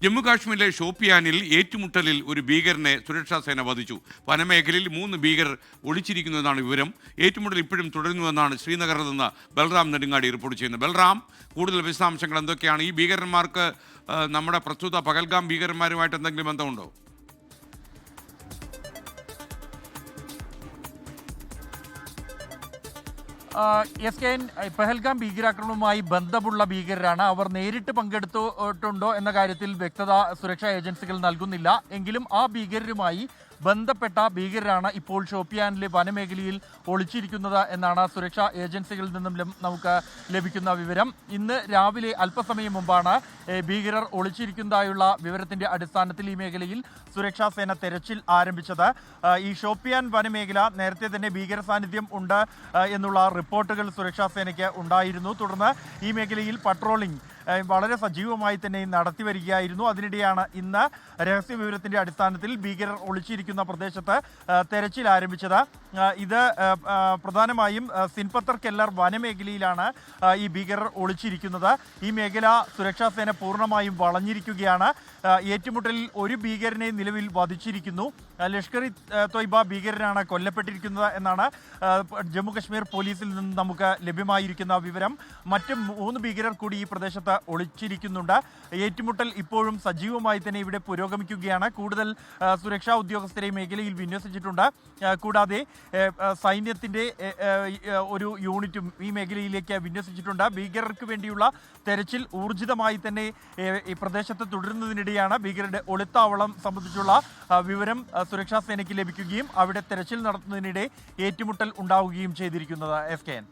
ജമ്മു കാശ്മീരിലെ ഷോപ്പിയാനിൽ ഏറ്റുമുട്ടലിൽ ഒരു ഭീകരനെ സുരക്ഷാ സേന വധിച്ചു. വനമേഖലയിൽ 3 ഭീകരർ ഒളിച്ചിരിക്കുന്നുവെന്നാണ് വിവരം. ഏറ്റുമുട്ടൽ ഇപ്പോഴും തുടരുന്നുവെന്നാണ് ശ്രീനഗറിൽ നിന്ന് ബൽറാം നെടുങ്ങാടി റിപ്പോർട്ട് ചെയ്യുന്നത്. ബൽറാം, കൂടുതൽ വിശദാംശങ്ങൾ എന്തൊക്കെയാണ്? ഈ ഭീകരന്മാർക്ക് നമ്മുടെ പ്രസ്തുത പഹൽഗാം ഭീകരന്മാരുമായിട്ട് എന്തെങ്കിലും ബന്ധമുണ്ടോ? SKN പെഹൽഗാം ഭീകരാക്രമണവുമായി ബന്ധമുള്ള ഭീകരരാണ്. അവർ നേരിട്ട് പങ്കെടുത്തിട്ടുണ്ടോ എന്ന കാര്യത്തിൽ വ്യക്തത സുരക്ഷാ ഏജൻസികൾ നൽകുന്നില്ല. എങ്കിലും ആ ഭീകരരുമായി ബന്ധപ്പെട്ട ഭീകരരാണ് ഇപ്പോൾ ഷോപ്പിയാനിലെ വനമേഖലയിൽ ഒളിച്ചിരിക്കുന്നത് എന്നാണ് സുരക്ഷാ ഏജൻസികളിൽ നിന്നും നമുക്ക് ലഭിക്കുന്ന വിവരം. ഇന്ന് രാവിലെ അല്പസമയം മുമ്പാണ് ഭീകരർ ഒളിച്ചിരിക്കുന്നതായുള്ള വിവരത്തിന്റെ അടിസ്ഥാനത്തിൽ ഈ മേഖലയിൽ സുരക്ഷാ സേന തെരച്ചിൽ ആരംഭിച്ചത്. ഈ ഷോപ്പിയാൻ വനമേഖല നേരത്തെ തന്നെ ഭീകര സാന്നിധ്യം ഉണ്ട് എന്നുള്ള റിപ്പോർട്ടുകൾ സുരക്ഷാ സേനയ്ക്ക് ഉണ്ടായിരുന്നു. തുടർന്ന് ഈ മേഖലയിൽ പട്രോളിംഗ് വളരെ സജീവമായി തന്നെ നടത്തി വരികയായിരുന്നു. അതിനിടെയാണ് ഇന്ന് രഹസ്യ വിവരത്തിന്റെ അടിസ്ഥാനത്തിൽ ഭീകരർ ഒളിച്ചിരിക്കുന്ന പ്രദേശത്ത് തെരച്ചിൽ ആരംഭിച്ചത്. ഇത് പ്രധാനമായും സിൻപത്തർ കെല്ലർ വനമേഖലയിലാണ് ഈ ഭീകരർ ഒളിച്ചിരിക്കുന്നത്. ഈ മേഖല സുരക്ഷാ സേന പൂർണ്ണമായും വളഞ്ഞിരിക്കുകയാണ്. ഏറ്റുമുട്ടലിൽ ഒരു ഭീകരനെ നിലവിൽ വധിച്ചിരിക്കുന്നു. ലഷ്കർ ഇ തൊയ്ബ ഭീകരനാണ് കൊല്ലപ്പെട്ടിരിക്കുന്നത് എന്നാണ് ജമ്മു കശ്മീർ പോലീസിൽ നിന്ന് നമുക്ക് ലഭ്യമായിരിക്കുന്ന വിവരം. മറ്റ് 3 ഭീകരർ കൂടി ഈ പ്രദേശത്ത് ഒളിച്ചിരിക്കുന്നുണ്ട്. ഏറ്റുമുട്ടൽ ഇപ്പോഴും സജീവമായി തന്നെ ഇവിടെ പുരോഗമിക്കുകയാണ്. കൂടുതൽ സുരക്ഷാ ഉദ്യോഗസ്ഥരെ മേഖലയിൽ വിന്യസിച്ചിട്ടുണ്ട്. കൂടാതെ സൈന്യത്തിന്റെ ഒരു യൂണിറ്റും ഈ മേഖലയിലേക്ക് വിന്യസിച്ചിട്ടുണ്ട്. ഭീകരർക്ക് വേണ്ടിയുള്ള തെരച്ചിൽ ഊർജിതമായി തന്നെ ഈ പ്രദേശത്ത് തുടരുന്നതിനിടെയാണ് ഭീകരരുടെ ഒളിത്താവളം സംബന്ധിച്ചുള്ള വിവരം സുരക്ഷാ സേനയ്ക്ക് ലഭിക്കുകയും അവിടെ തെരച്ചിൽ നടത്തുന്നതിനിടെ ഏറ്റുമുട്ടൽ ഉണ്ടാവുകയും ചെയ്തിരിക്കുന്നത്. SKN